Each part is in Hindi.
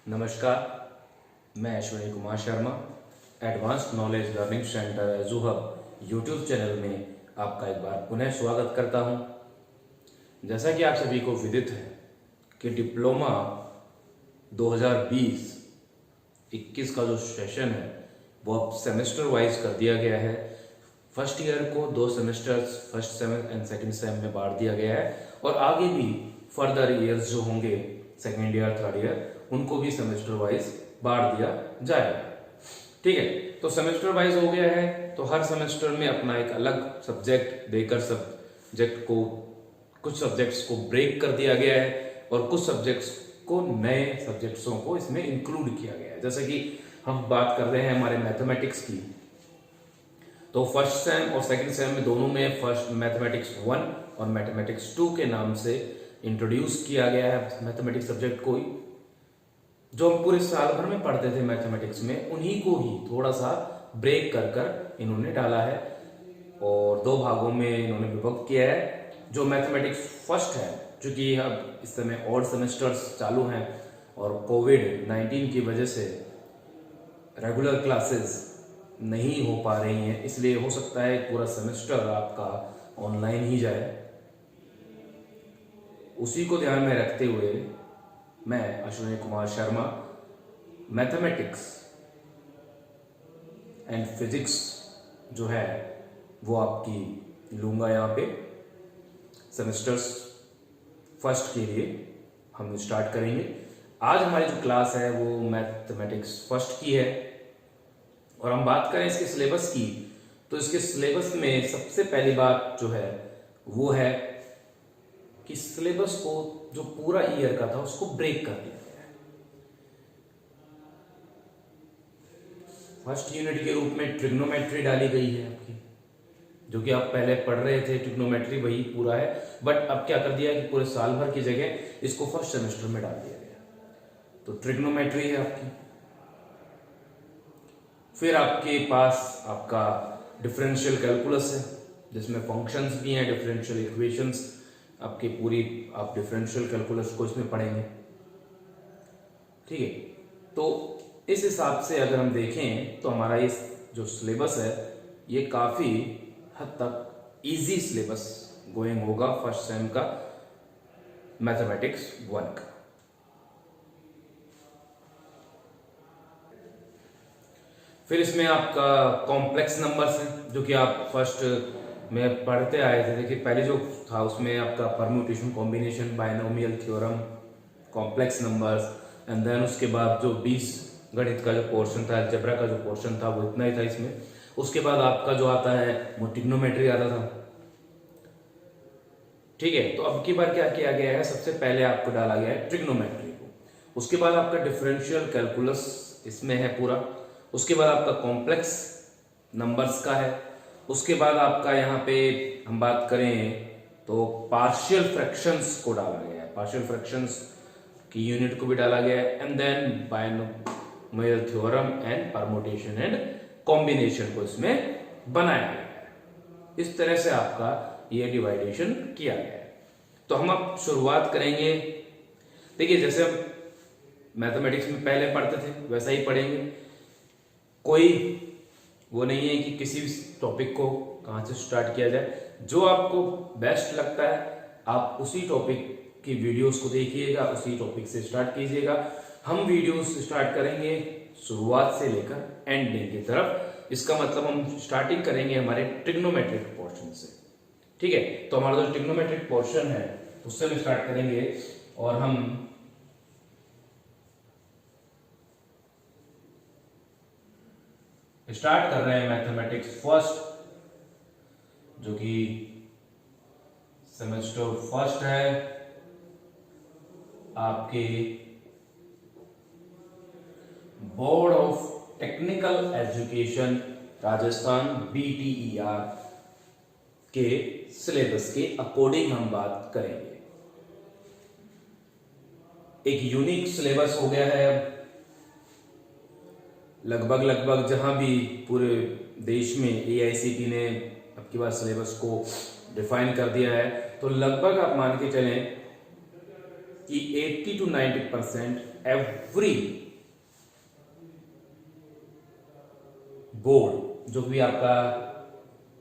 नमस्कार, मैं Ashwini Kumar Sharma advanced knowledge learning centre EduHub YouTube channel में आपका एक बार पुनः स्वागत करता हूं। जैसा कि आप सभी को विदित है कि डिप्लोमा 2020-21 का जो सेशन है वो अब सेमेस्टर वाइज कर दिया गया है। फर्स्ट ईयर को 2 semesters first sem and second same में बांट दिया गया है और आगे भी फर्दर ईयर्स जो होंगे सेकेंड ईयर थर्ड ईयर उनको भी सेमेस्टर वाइज बांट दिया जाएगा। ठीक है, तो सेमेस्टर वाइज हो गया है तो हर सेमेस्टर में अपना एक अलग सब्जेक्ट देकर कुछ सब्जेक्ट्स को ब्रेक कर दिया गया है और कुछ सब्जेक्ट्स को नए सब्जेक्ट्सों को इसमें इंक्लूड किया गया है। जैसे कि हम बात कर रहे हैं हमारे मैथमेटिक्स की, तो फर्स्ट सेम और सेकंड सेम में दोनों में फर्स्ट मैथमेटिक्स 1 और मैथमेटिक्स 2 के नाम से इंट्रोड्यूस किया गया है मैथमेटिक्स सब्जेक्ट को ही। जो हम पूरे साल भर में पढ़ते थे मैथमेटिक्स में उन्हीं को ही थोड़ा सा ब्रेक कर कर इन्होंने डाला है और 2 भागों में इन्होंने विभक्त किया है। जो मैथमेटिक्स फर्स्ट है, चूंकि अब इस समय ऑड सेमेस्टर्स चालू हैं और कोविड-19 की वजह से रेगुलर क्लासेस नहीं हो पा रही हैं, इसलिए हो सकता है पूरा सेमेस्टर आपका ऑनलाइन ही जाए। उसी को ध्यान में रखते हुए मैं Ashwini Kumar Sharma mathematics and physics जो है वो आपकी लूंगा यहाँ पे। सेमेस्टर्स फर्स्ट के लिए हम स्टार्ट करेंगे। आज हमारी जो क्लास है वो मैथमेटिक्स फर्स्ट की है और हम बात करें इसके सिलेबस की, तो इसके सिलेबस में सबसे पहली बात जो है वो है कि सिलेबस को जो पूरा ईयर का था उसको ब्रेक कर दिया गया है। फर्स्ट यूनिट के रूप में ट्रिग्नोमेट्री डाली गई है आपकी, जो कि आप पहले पढ़ रहे थे ट्रिग्नोमेट्री वही पूरा है, बट अब क्या कर दिया कि पूरे साल भर की जगह इसको फर्स्ट सेमेस्टर में डाल दिया गया। तो ट्रिग्नोमेट्री है आपकी। फिर आपके पास आपका डिफरेंशियल कैलकुलस है जिसमें फंक्शंस भी हैं, डिफरेंशियल इक्वेशंस आपकी पूरी आप डिफरेंशियल कैलकुलस को इसमें पढ़ेंगे। ठीक है, तो इस हिसाब से अगर हम देखें तो हमारा ये जो सिलेबस है ये काफी हद तक इजी सिलेबस गोइंग होगा फर्स्ट सेम का मैथमेटिक्स 1 का। फिर इसमें आपका कॉम्प्लेक्स नंबर्स हैं जो कि आप फर्स्ट में पढ़ते आए थे। देखिए पहले जो था उसमें आपका permutation, combination, binomial theorem, complex numbers and then उसके बाद जो 20 गणित का जो पोर्शन था, अलजेब्रा का जो पोर्शन था वो इतना ही था इसमें। उसके बाद आपका जो आता है वो ट्रिग्नोमेट्री आता था। ठीक है, तो अब की बार क्या किया गया है, सबसे पहले आपको डाला गया है ट्रिग्नोमेट्री को, उसके बाद आपका डिफरेंशियल कैलकुलस इसमें है पूरा, उसके बाद आपका कॉम्प्लेक्स नंबर्स का है, उसके बाद आपका यहाँ पे हम बात करें तो पार्शियल फ्रैक्शंस को डाला गया है, पार्शियल फ्रैक्शंस की यूनिट को भी डाला गया है and then binomial theorem and permutation and combination को इसमें बनाया गया है। इस तरह से आपका ये डिवाइडेशन किया गया है। तो हम अब शुरुआत करेंगे। देखिए जैसे हम मैथमेटिक्स में पहले पढ़ते थे वैसा ही पढ़ेंगे। कोई वो नहीं है कि किसी भी टॉपिक को कहाँ से स्टार्ट किया जाए, जो आपको बेस्ट लगता है आप उसी टॉपिक की वीडियोस को देखिएगा, उसी टॉपिक से स्टार्ट कीजिएगा। हम वीडियोस स्टार्ट करेंगे शुरुआत से लेकर एंडिंग की तरफ। इसका मतलब हम स्टार्टिंग करेंगे हमारे ट्रिग्नोमेट्रिक पोर्शन से। ठीक है, तो हमारा जो ट्रिग्नोमेट्रिक पोर्शन है उससे हम स्टार्ट करेंगे और हम स्टार्ट कर रहे हैं मैथमेटिक्स फर्स्ट, जो कि सेमेस्टर फर्स्ट है आपके board of technical education Rajasthan BTER के सिलेबस के अकॉर्डिंग हम बात करेंगे। एक यूनिक सिलेबस हो गया है। लगभग जहां भी पूरे देश में AICTE ने अब की बार सिलेबस को डिफाइन कर दिया है, तो लगभग आप मान के चलें कि 80 to 90% एवरी बोर्ड, जो भी आपका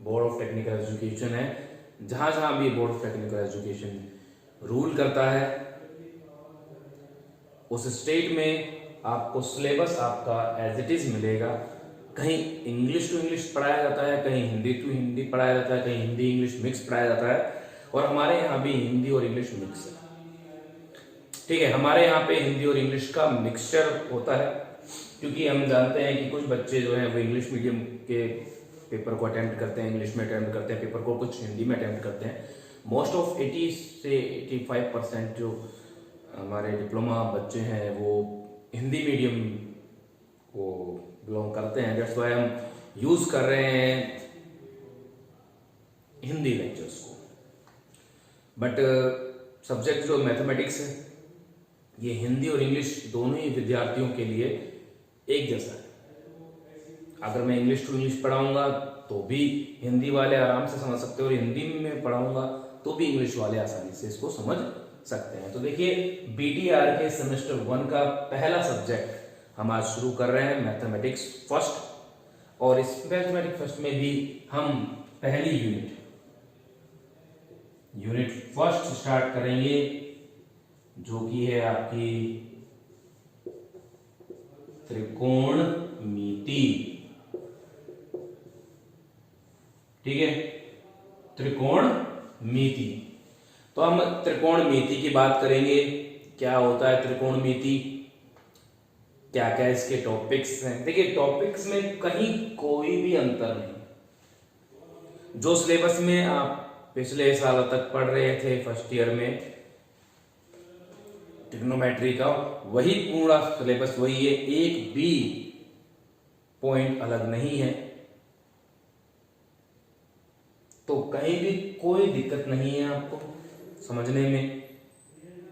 बोर्ड ऑफ टेक्निकल एजुकेशन है, जहां जहां भी board of technical education rule करता है, उस स्टेट में आपको सिलेबस आपका एज इट इज मिलेगा। कहीं इंग्लिश टू इंग्लिश पढ़ाया जाता है, कहीं हिंदी टू हिंदी पढ़ाया जाता है, कहीं हिंदी इंग्लिश मिक्स पढ़ाया जाता है, और हमारे यहाँ भी हिंदी और इंग्लिश मिक्स है। ठीक है, हमारे यहाँ पे हिंदी और इंग्लिश का मिक्सचर होता है, क्योंकि हम जानते हैं कि कुछ बच्चे जो हैं वो इंग्लिश मीडियम के पेपर को अटेम्प्ट करते हैं, इंग्लिश में अटेम्प्ट करते हैं पेपर को, कुछ हिंदी में अटेम्प्ट करते हैं। मोस्ट ऑफ 80 से 85% जो हमारे डिप्लोमा बच्चे हैं वो हिंदी मीडियम को बिलोंग करते हैं। दैट्स व्हाई हम यूज कर रहे हैं हिंदी लेक्चर्स को। बट सब्जेक्ट जो मैथमेटिक्स है, ये हिंदी और इंग्लिश दोनों ही विद्यार्थियों के लिए एक जैसा है। अगर मैं इंग्लिश टू इंग्लिश पढ़ाऊंगा तो भी हिंदी वाले आराम से समझ सकते हैं, और हिंदी में पढ़ाऊंगा तो भी इंग्लिश वाले आसानी से इसको समझ सकते हैं। तो देखिए, बीटीआर के सेमेस्टर 1 का पहला सब्जेक्ट हम आज शुरू कर रहे हैं, मैथमेटिक्स फर्स्ट। और इस मैथमेटिक्स फर्स्ट में भी हम पहली यूनिट फर्स्ट स्टार्ट करेंगे, जो कि है आपकी त्रिकोणमिति। ठीक है, त्रिकोणमिति। तो हम त्रिकोणमिति की बात करेंगे। क्या होता है त्रिकोणमिति, क्या क्या इसके टॉपिक्स हैं। देखिए, टॉपिक्स में कहीं कोई भी अंतर नहीं। जो सिलेबस में आप पिछले साल तक पढ़ रहे थे फर्स्ट ईयर में ट्रिग्नोमेट्री का, वही पूरा सिलेबस वही है, एक भी पॉइंट अलग नहीं है। तो कहीं भी कोई दिक्कत नहीं है आपको समझने में,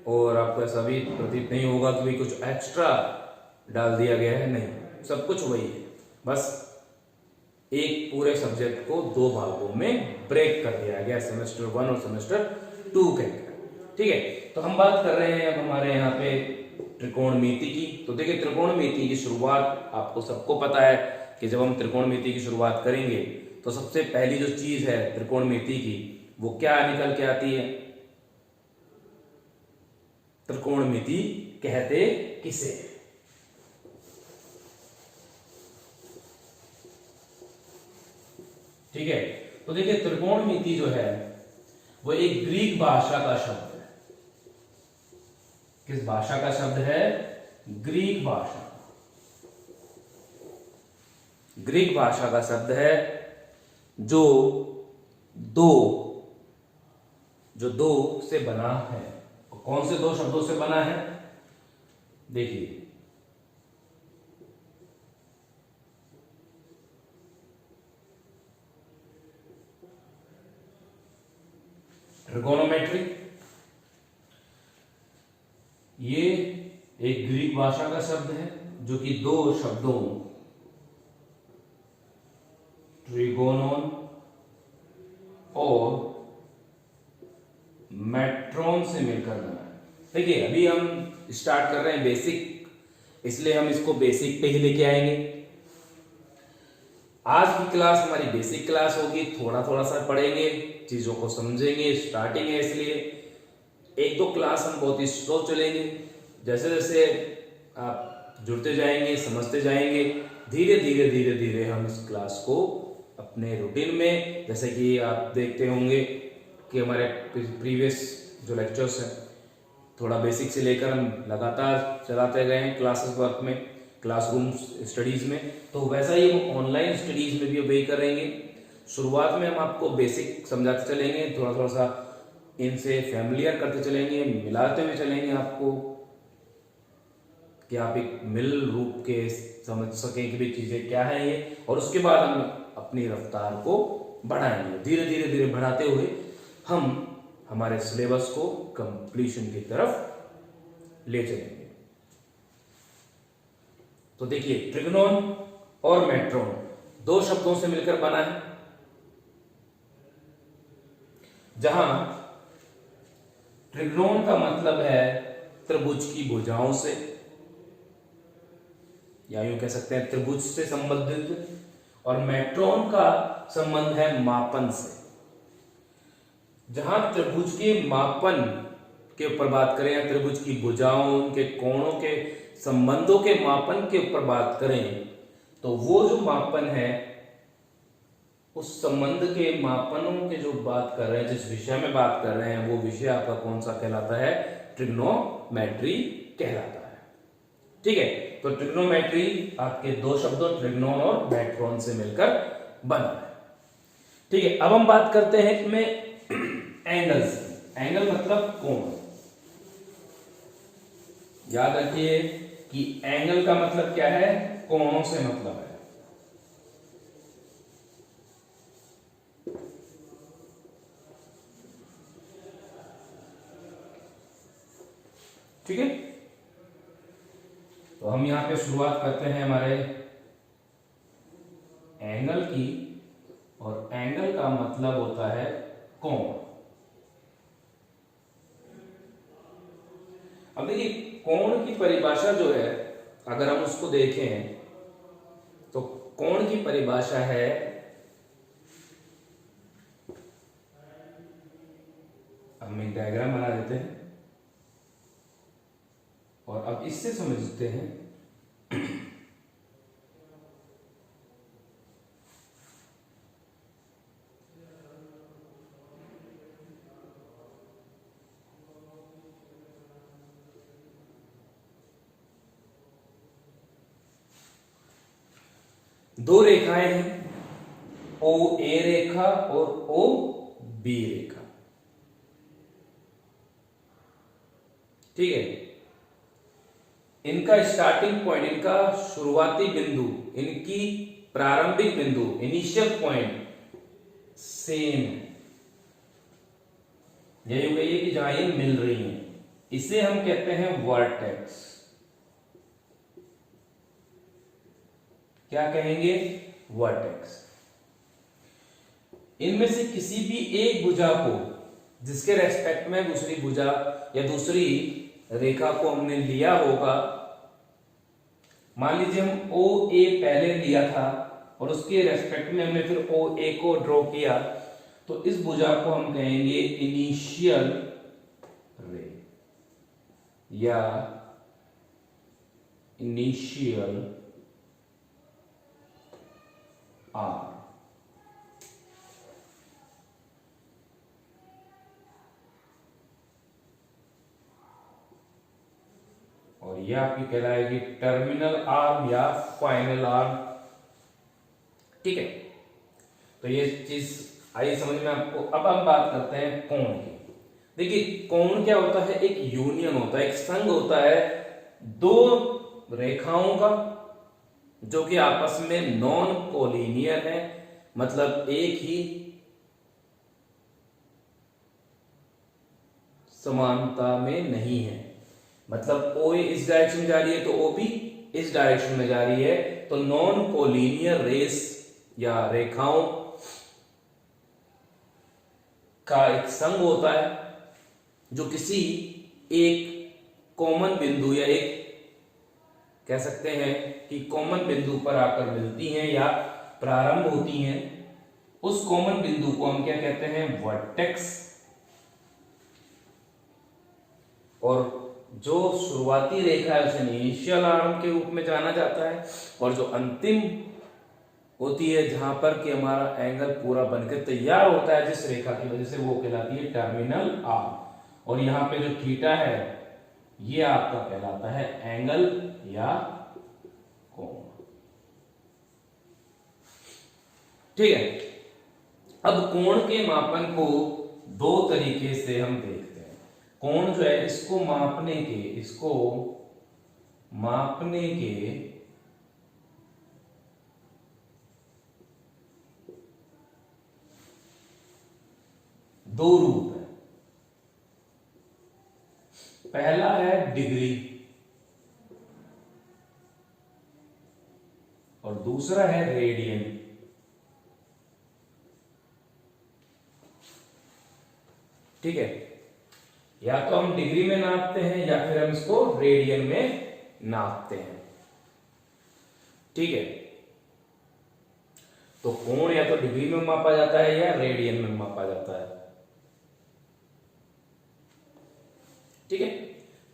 और आपको ऐसा भी प्रतीत नहीं होगा कि भाई कुछ एक्स्ट्रा डाल दिया गया है। नहीं, सब कुछ वही है, बस एक पूरे सब्जेक्ट को दो भागों में ब्रेक कर दिया गया, सेमेस्टर 1 और सेमेस्टर 2 के। ठीक है, तो हम बात कर रहे हैं अब हमारे यहाँ पे त्रिकोणमिति की। तो देखिए, त्रिकोणमिति की शुरुआत आपको सबको पता है कि जब हम त्रिकोणमिति की शुरुआत करेंगे तो सबसे पहली जो चीज है त्रिकोणमिति की, वो क्या निकल के आती है? त्रिकोणमिति कहते किसे? ठीक है, तो देखिए, त्रिकोणमिति जो है वो एक ग्रीक भाषा का शब्द है। किस भाषा का शब्द है? ग्रीक भाषा। ग्रीक भाषा का शब्द है, जो दो से बना है। कौन से दो शब्दों से बना है? देखिए, ट्रिगोनोमेट्री, ये एक ग्रीक भाषा का शब्द है जो कि दो शब्दों ट्रिगोनोन और मेट्रोन से मिलकर बना है। देखिए, अभी हम स्टार्ट कर रहे हैं बेसिक, इसलिए हम इसको बेसिक पे ही लेके आएंगे। आज की क्लास हमारी बेसिक क्लास होगी, थोड़ा थोड़ा सा पढ़ेंगे, चीजों को समझेंगे, स्टार्टिंग है इसलिए एक दो क्लास हम बहुत ही स्लो चलेंगे। जैसे जैसे आप जुड़ते जाएंगे, समझते जाएंगे, धीरे धीरे धीरे धीरे हम इस क्लास को अपने रूटीन में, जैसे कि आप देखते होंगे कि हमारे प्रीवियस जो लेक्चर्स हैं, थोड़ा बेसिक से लेकर हम लगातार चलाते गए हैं क्लासेस वर्क में, क्लासरूम स्टडीज में, तो वैसा ही हम ऑनलाइन स्टडीज में भी वही करेंगे। शुरुआत में हम आपको बेसिक समझाते चलेंगे, थोड़ा थोड़ा सा इनसे फैमिलियर करते चलेंगे, मिलाते हुए चलेंगे आपको, कि आप एक मिल रूप के समझ सकें कि भी चीजें क्या है ये, और उसके बाद हम अपनी रफ्तार को बढ़ाएंगे। धीरे धीरे धीरे बढ़ाते हुए हम हमारे सिलेबस को कंप्लीशन की तरफ ले चलेंगे। तो देखिए, ट्रिग्नोन और मेट्रोन दो शब्दों से मिलकर बना है, जहां ट्रिग्नोन का मतलब है त्रिभुज की भुजाओं से, या यूं कह सकते हैं त्रिभुज से संबंधित, और मेट्रोन का संबंध है मापन से। जहां त्रिभुज के मापन के ऊपर बात करें या त्रिभुज की भुजाओं, उनके कोणों के संबंधों के मापन के ऊपर बात करें, तो वो जो मापन है, उस संबंध के मापनों के जो बात कर रहे हैं, जिस विषय में बात कर रहे हैं, वो विषय आपका कौन सा कहलाता है? ट्रिग्नोमेट्री कहलाता है। ठीक है, तो ट्रिग्नोमेट्री आपके दो शब्दों ट्रिग्नोन और मेट्रोन से मिलकर बना है। ठीक है, अब हम बात करते हैं इसमें एंगल्स। एंगल मतलब कोण। याद रखिए कि एंगल का मतलब क्या है? कोणों से मतलब है। ठीक है, तो हम यहां पे शुरुआत करते हैं हमारे एंगल की, और एंगल का मतलब होता है कोण। अब देखिए, कोण की परिभाषा जो है, अगर हम उसको देखें तो कोण की परिभाषा है, हम एक डायग्राम बना देते हैं और अब इससे समझते हैं। दो रेखाएं हैं, ओ ए रेखा और ओ बी रेखा। ठीक है, इनका स्टार्टिंग पॉइंट, इनका शुरुआती बिंदु, इनकी प्रारंभिक बिंदु, इनिशियल पॉइंट सेम है। यही हो गई है कि जहां ये मिल रही है, इसे हम कहते हैं वर्टेक्स। क्या कहेंगे? वर्टेक्स। इनमें से किसी भी एक भुजा को, जिसके रेस्पेक्ट में दूसरी भुजा या दूसरी रेखा को हमने लिया होगा, मान लीजिए हम ओ ए पहले लिया था और उसके रेस्पेक्ट में हमने फिर ओ ए को ड्रॉ किया, तो इस भुजा को हम कहेंगे इनिशियल रे या इनिशियल आर। और यह आपकी कहलाएगी टर्मिनल आर्म या फाइनल आर्म। ठीक है, तो ये चीज आइए समझ में आपको। अब हम बात करते हैं कोण की। देखिए, कोण क्या होता है? एक यूनियन होता है, एक संघ होता है दो रेखाओं का, जो कि आपस में नॉन कोलिनियर है, मतलब एक ही समानता में नहीं है। मतलब ओ ए इस डायरेक्शन में जा रही है तो ओ भी इस डायरेक्शन में जा रही है, तो नॉन कोलिनियर रेस या रेखाओं का एक संघ होता है, जो किसी एक कॉमन बिंदु या एक कह सकते हैं कि कॉमन बिंदु पर आकर मिलती हैं या प्रारंभ होती हैं। उस कॉमन बिंदु को हम क्या कहते हैं? वर्टेक्स। और जो शुरुआती रेखा है उसे इनिशियल आर्म के रूप में जाना जाता है, और जो अंतिम होती है, जहां पर कि हमारा एंगल पूरा बनकर तैयार होता है जिस रेखा की वजह से, वो कहलाती है टर्मिनल आर्म। और यहां पे जो थीटा है, ये आपका कहलाता है एंगल या कोण। ठीक है, अब कोण के मापन को दो तरीके से हम देखते हैं। कोण जो है, इसको मापने के दो रूप हैं। पहला है डिग्री और दूसरा है रेडियन। ठीक है, या तो हम डिग्री में नापते हैं या फिर हम इसको रेडियन में नापते हैं। ठीक है, तो कोण या तो डिग्री में मापा जाता है या रेडियन में मापा जाता है। ठीक है,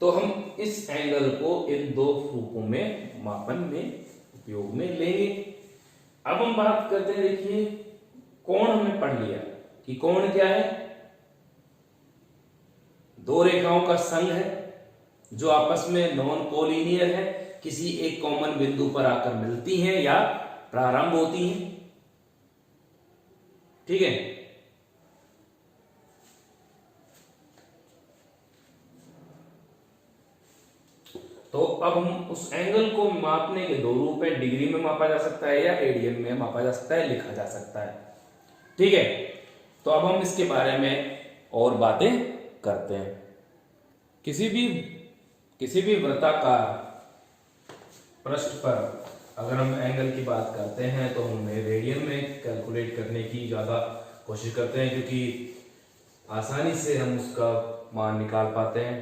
तो हम इस एंगल को इन दो रूपों में मापन में उपयोग में लेंगे। अब हम बात करते हैं, देखिए कोण हमने पढ़ लिया कि कोण क्या है, दो रेखाओं का संघ है जो आपस में नॉन कोलिनियर है, किसी एक कॉमन बिंदु पर आकर मिलती हैं या प्रारंभ होती हैं। ठीक है, तो अब हम उस एंगल को मापने के दो रूप है, डिग्री में मापा जा सकता है या रेडियन में मापा जा सकता है, लिखा जा सकता है। ठीक है, तो अब हम इसके बारे में और बातें करते हैं। किसी भी वृत्ताकार पृष्ठ पर अगर हम एंगल की बात करते हैं तो हम रेडियन में कैलकुलेट करने की ज्यादा कोशिश करते हैं, क्योंकि आसानी से हम उसका मान निकाल पाते हैं।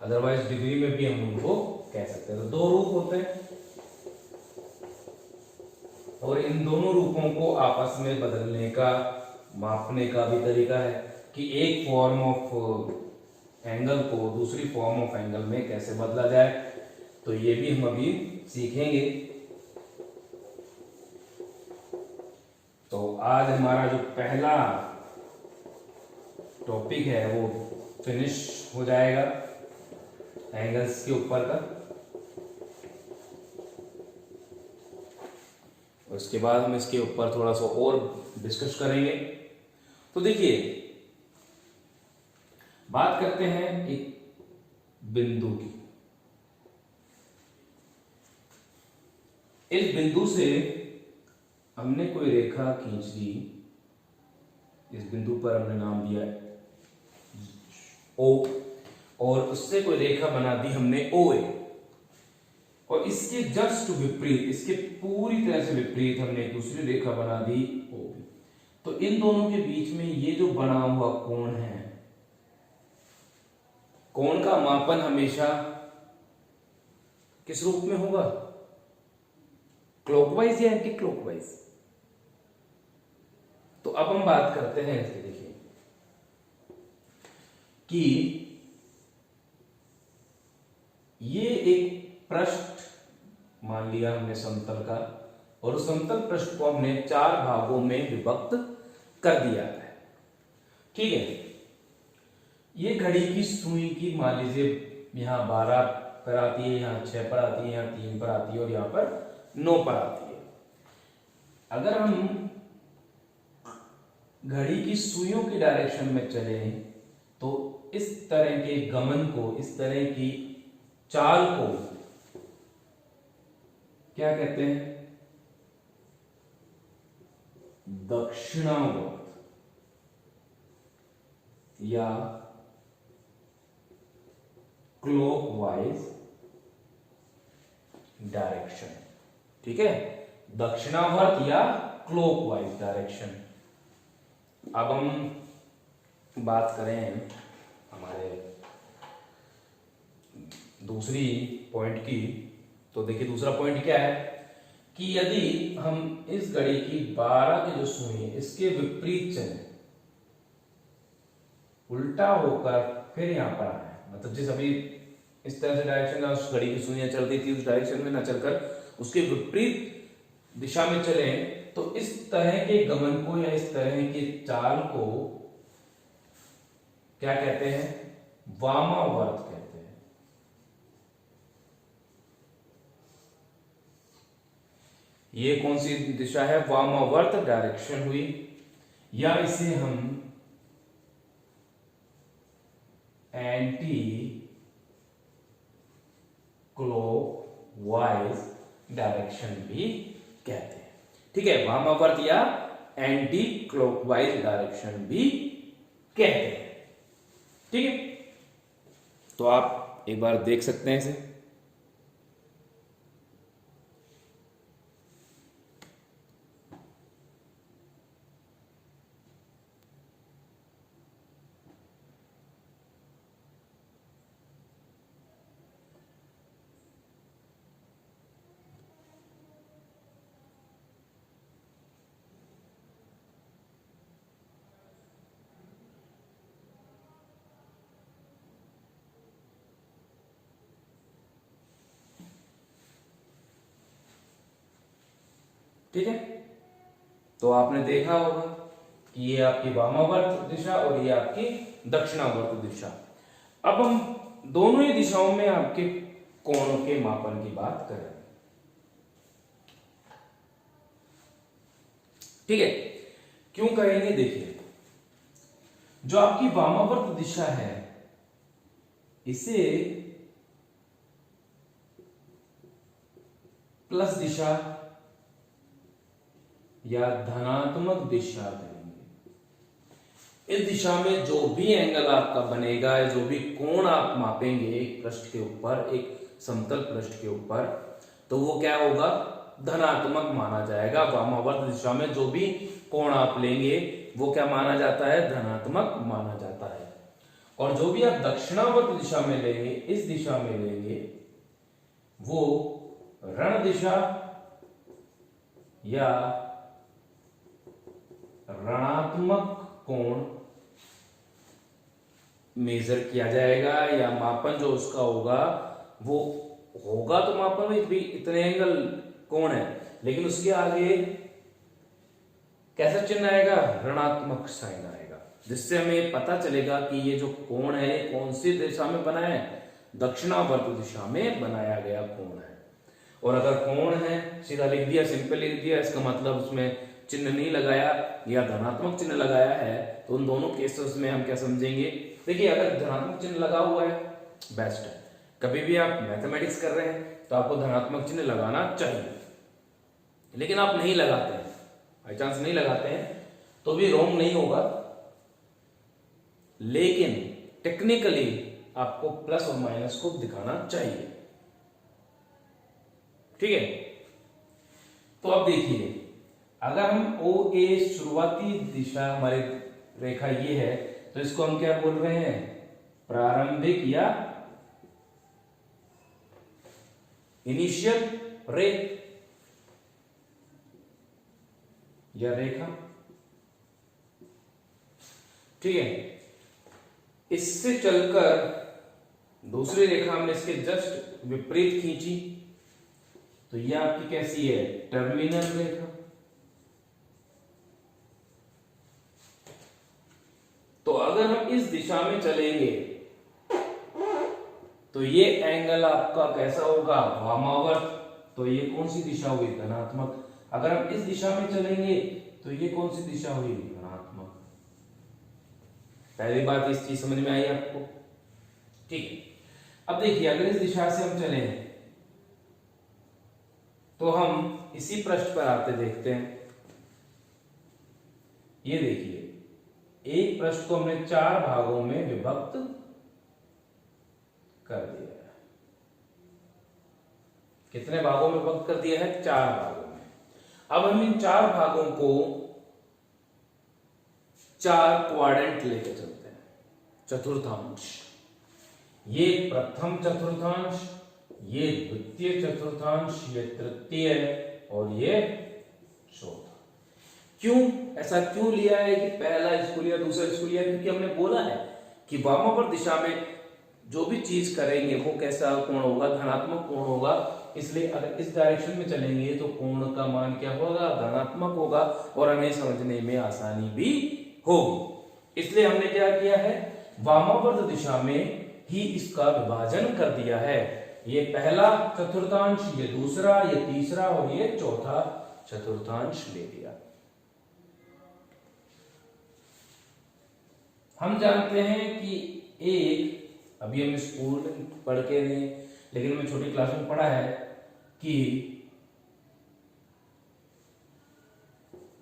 अदरवाइज डिग्री में भी हम उनको कह सकते हैं। तो दो रूप होते हैं और इन दोनों रूपों को आपस में बदलने का, मापने का भी तरीका है कि एक फॉर्म ऑफ एंगल को दूसरी फॉर्म ऑफ एंगल में कैसे बदला जाए। तो ये भी हम अभी सीखेंगे। तो आज हमारा जो पहला टॉपिक है वो फिनिश हो जाएगा एंगल्स के ऊपर का। उसके बाद हम इसके ऊपर थोड़ा सा और डिस्कस करेंगे। तो देखिए, बात करते हैं एक बिंदु की। इस बिंदु से हमने कोई रेखा खींच दी, इस बिंदु पर हमने नाम दिया ओ, और उससे कोई रेखा बना दी हमने ओ ए, और इसके जस्ट विपरीत, इसके पूरी तरह से विपरीत हमने दूसरी रेखा बना दी ओ बी। तो इन दोनों के बीच में ये जो बना हुआ कोण है, कोण का मापन हमेशा किस रूप में होगा, क्लॉकवाइज या एंटी क्लॉकवाइज। तो अब हम बात करते हैं इसके, देखिए कि ये एक पृष्ठ मान लिया हमने समतल का, और उस समतल पृष्ठ को हमने चार भागों में विभक्त कर दिया है। ठीक है, ये घड़ी की सुई की मान लीजिए यहां 12 पर आती है, यहां 6 पर आती है, यहां 3 पर आती है और यहां पर 9 पर आती है। अगर हम घड़ी की सुइयों की डायरेक्शन में चले तो इस तरह के गमन को, इस तरह की चाल को क्या कहते हैं, दक्षिणावर्त या क्लॉकवाइज डायरेक्शन। ठीक है, दक्षिणावर्त या क्लॉकवाइज डायरेक्शन। अब हम बात करें हमारे दूसरी पॉइंट की। तो देखिए दूसरा पॉइंट क्या है कि यदि हम इस घड़ी की 12 की जो सुई इसके विपरीत चले, उल्टा होकर फिर यहां पर आए, मतलब जिस अभी इस तरह से डायरेक्शन में उस घड़ी की सुइयां चल रही थी, उस डायरेक्शन में ना चलकर उसके विपरीत दिशा में चले, तो इस तरह के गमन को या इस तरह की चाल को क्या कहते हैं, वामावर्त कहते हैं। ये कौन सी दिशा है, वामावर्त डायरेक्शन हुई, या इसे हम एंटी क्लॉकवाइज डायरेक्शन भी कहते हैं। ठीक है, वामावर्त या एंटी क्लॉकवाइज डायरेक्शन भी कहते हैं। ठीक है, तो आप एक बार देख सकते हैं इसे। ठीक है, तो आपने देखा होगा कि ये आपकी वामावर्त दिशा और ये आपकी दक्षिणावर्त दिशा। अब हम दोनों ही दिशाओं में आपके कोणों के मापन की बात करें। ठीक है, क्यों करेंगे? देखिए, जो आपकी वामावर्त दिशा है इसे प्लस दिशा या धनात्मक दिशा कहेंगे। इस दिशा में जो भी एंगल आपका बनेगा, जो भी कोण आप मापेंगे एक पृष्ठ के ऊपर, एक समतल पृष्ठ के ऊपर, तो वो क्या होगा? धनात्मक माना जाएगा। वामावर्त दिशा में जो भी कोण आप लेंगे वो क्या माना जाता है? धनात्मक माना जाता है। और जो भी आप दक्षिणावर्त दिशा में लेंगे, इस दिशा में लेंगे, वो ऋण दिशा या ऋणात्मक कोण मेजर किया जाएगा, या मापन जो उसका होगा वो होगा, तो मापन में भी इतने एंगल कोण है, लेकिन उसके आगे कैसा चिन्ह आएगा? ऋणात्मक साइन आएगा, जिससे हमें पता चलेगा कि ये जो कोण है कौन सी दिशा में बना है? दक्षिणावर्त दिशा में बनाया गया कोण है। और अगर कोण है, सीधा लिख दिया, सिंपल लिख दिया, इसका मतलब उसमें चिन्ह नहीं लगाया या धनात्मक चिन्ह लगाया है, तो उन दोनों केसेस में हम क्या समझेंगे? देखिए, अगर धनात्मक चिन्ह लगा हुआ है बेस्ट है। कभी भी आप मैथमेटिक्स कर रहे हैं तो आपको धनात्मक चिन्ह लगाना चाहिए, लेकिन आप नहीं लगाते हैं, बाई चांस नहीं लगाते हैं तो भी रॉन्ग नहीं होगा, लेकिन टेक्निकली आपको प्लस और माइनस को दिखाना चाहिए। ठीक है, तो अब देखिए, अगर हम ओ ए शुरुआती दिशा, हमारी रेखा ये है, तो इसको हम क्या बोल रहे हैं? प्रारंभिक या इनिशियल रे या रेखा। ठीक है, इससे चलकर दूसरी रेखा हमने इसके जस्ट विपरीत खींची, तो यह आपकी कैसी है? टर्मिनल रेखा। तो अगर हम इस दिशा में चलेंगे तो ये एंगल आपका कैसा होगा? वामावर्त। तो ये कौन सी दिशा हुई? धनात्मक। अगर हम इस दिशा में चलेंगे तो ये कौन सी दिशा हुई? ऋणात्मक। पहली बात इस चीज समझ में आई आपको? ठीक है, अब देखिए, अगर इस दिशा से हम चले तो हम इसी पृष्ठ पर आते देखते हैं। ये देखिए, एक पृष्ठ को हमने 4 भागों में विभक्त कर दिया है। कितने भागों में विभक्त कर दिया है? 4 भागों में। अब हम इन 4 भागों को 4 क्वाड्रेंट लेके चलते हैं, चतुर्थांश। ये प्रथम चतुर्थांश, ये द्वितीय चतुर्थांश, ये तृतीय और ये चौथा। क्यों ऐसा क्यों लिया है कि पहला इसको लिया, दूसरा इसको लिया? क्योंकि हमने बोला है कि वामावर्त दिशा में जो भी चीज करेंगे वो कैसा कोण होगा? धनात्मक कोण होगा। इसलिए अगर इस डायरेक्शन में चलेंगे तो कोण का मान क्या होगा? धनात्मक होगा, और हमें समझने में आसानी भी होगी। इसलिए हमने क्या किया है? वामावर्त दिशा में ही इसका विभाजन कर दिया है। ये पहला चतुर्थांश, ये दूसरा, ये तीसरा और ये चौथा चतुर्थांश ले लिया। हम जानते हैं कि एक, अभी हम स्कूल में पढ़ के नहीं, लेकिन मैं छोटी क्लास में पढ़ा है कि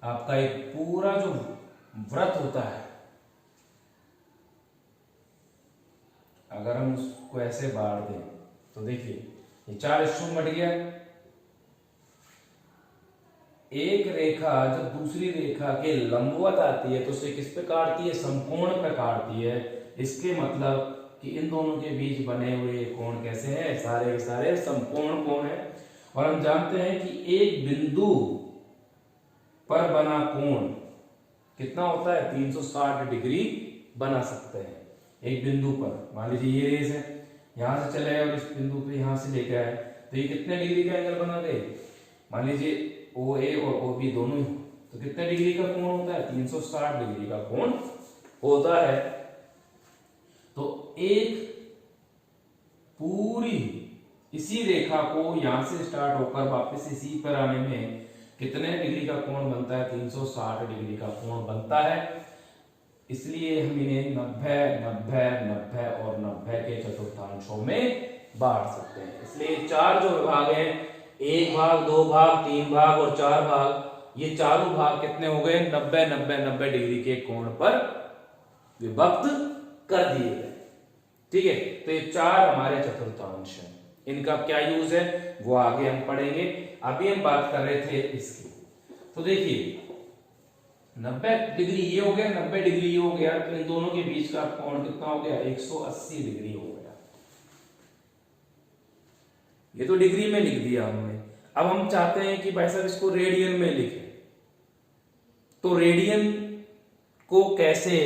आपका एक पूरा जो व्रत होता है, अगर हम उसको ऐसे बांट दें तो देखिए, ये 4 हिस्सों में बट गया। एक रेखा जब दूसरी रेखा के लंबवत आती है तो उसे किस पे काटती है? समकोण पे काटती है। इसके मतलब कि इन दोनों के बीच बने हुए कोण कैसे हैं? सारे के सारे समकोण कोण हैं। और हम जानते हैं कि एक बिंदु पर बना कोण कितना होता है? 360 डिग्री बना सकते हैं एक बिंदु पर। मान लीजिए ये रेस है, यहां से चले और इस बिंदु पे यहां से लेके आए, तो ये कितने डिग्री का एंगल बना गए? मान लीजिए ओ ए और ओ बी दोनों, तो कितने डिग्री का कोण होता है? 360 डिग्री का कोण होता है। तो एक पूरी इसी रेखा को यहां से स्टार्ट होकर वापस इसी पर आने में कितने डिग्री का कोण बनता है? 360 डिग्री का कोण बनता है। इसलिए हम इन्हें 90, 90, 90 और 90 के चतुर्थांशों में बांट सकते हैं। इसलिए चार जो विभाग हैं, 1 भाग, 2 भाग, 3 भाग और 4 भाग, ये चारों भाग कितने हो गए? 90, 90, 90 डिग्री के कोण पर विभक्त कर दिए गए। ठीक है, तो ये चार हमारे चतुर्थांश हैं। इनका क्या यूज है वो आगे हम पढ़ेंगे। अभी हम बात कर रहे थे इसकी। तो देखिए 90 डिग्री ये हो गया, 90 डिग्री ये हो गया, तो इन दोनों के बीच का कोण कितना हो गया? 180 डिग्री हो गया। ये तो डिग्री में लिख दिया हमने। अब हम चाहते हैं कि भाई साहब इसको रेडियन में लिखें। तो रेडियन को कैसे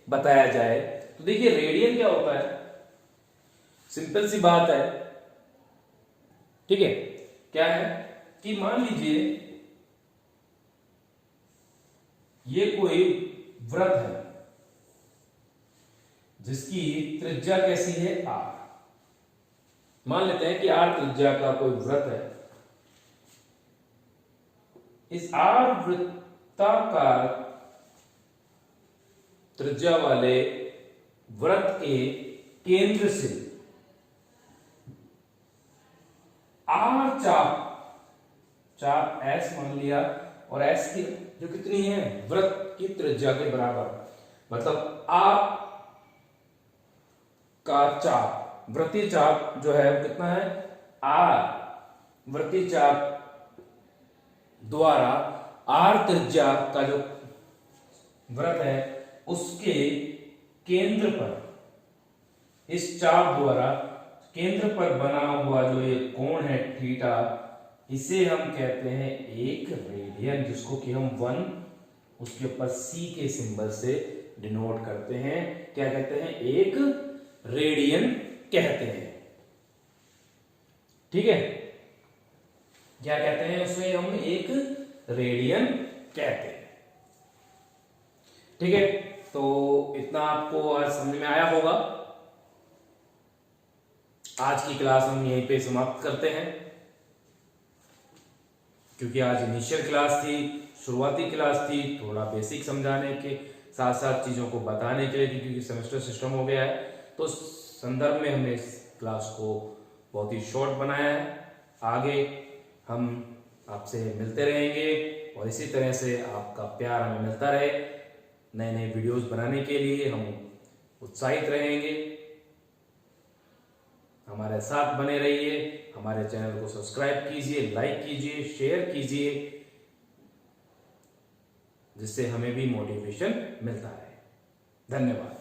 बताया जाए? तो देखिए रेडियन क्या होता है, सिंपल सी बात है। ठीक है, क्या है कि मान लीजिए ये कोई वृत्त है जिसकी त्रिज्या कैसी है? r। मान लेते हैं कि r त्रिज्या का कोई वृत्त है। इस r वृत्ताकार त्रिज्या वाले वृत्त के केंद्र से r चाप s मान लिया, और s की जो कितनी है? वृत्त की त्रिज्या के बराबर, मतलब r का चाप, वृत्तीय चाप जो है कितना है? r वृत्तीय चाप द्वारा r त्रिज्या का जो वृत्त है उसके केंद्र पर, इस चाप द्वारा केंद्र पर बना हुआ जो ये कोण है थीटा, इसे हम कहते हैं एक रेडियन, जिसको कि हम 1 उसके ऊपर c के सिंबल से डिनोट करते हैं। क्या कहते हैं? एक रेडियन कहते हैं। ठीक है, क्या कहते हैं उसे? हम एक रेडियन कहते हैं। ठीक है, तो इतना आपको आज समझ में आया होगा। आज की क्लास हम यहीं पे समाप्त करते हैं, क्योंकि आज इनिशियल क्लास थी, शुरुआती क्लास थी, थोड़ा बेसिक समझाने के साथ साथ चीज़ों को बताने के लिए, क्योंकि सेमेस्टर सिस्टम हो गया है, तो संदर्भ में हमने इस क्लास को बहुत ही शॉर्ट बनाया है। आगे हम आपसे मिलते रहेंगे और इसी तरह से आपका प्यार हमें मिलता रहे। नए नए वीडियोस बनाने के लिए हम उत्साहित रहेंगे। हमारे साथ बने रहिए, हमारे चैनल को सब्सक्राइब कीजिए, लाइक कीजिए, शेयर कीजिए, जिससे हमें भी मोटिवेशन मिलता है। धन्यवाद।